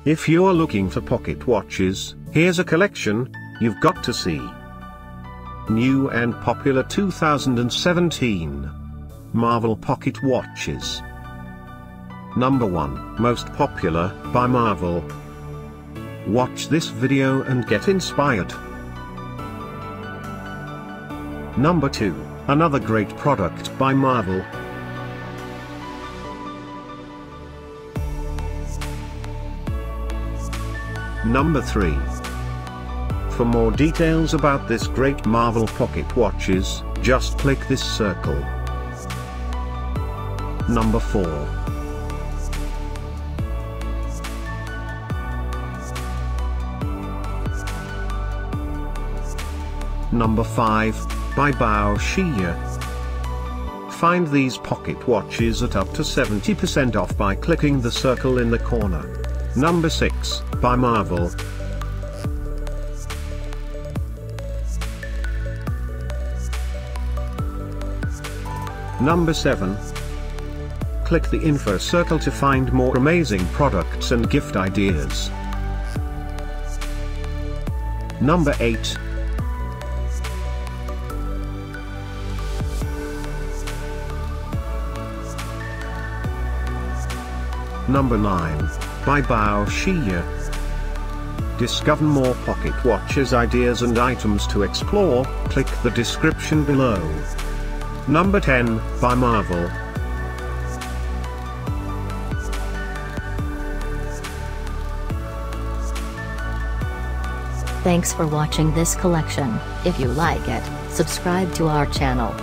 If you're looking for pocket watches, here's a collection you've got to see. New and popular 2017 Marvel Pocket Watches. Number 1, most popular, by Marvel. Watch this video and get inspired. Number 2, another great product by Marvel. Number 3. For more details about this great Marvel Pocket Watches, just click this circle. Number 4. Number 5, by BoShiYa. Find these pocket watches at up to 70% off by clicking the circle in the corner. Number 6, by Marvel. Number 7. Click the info circle to find more amazing products and gift ideas. Number 8. Number 9, by BoShiYa. Discover more pocket watches ideas and items to explore, click the description below. Number 10, by Marvel. Thanks for watching this collection. If you like it, subscribe to our channel.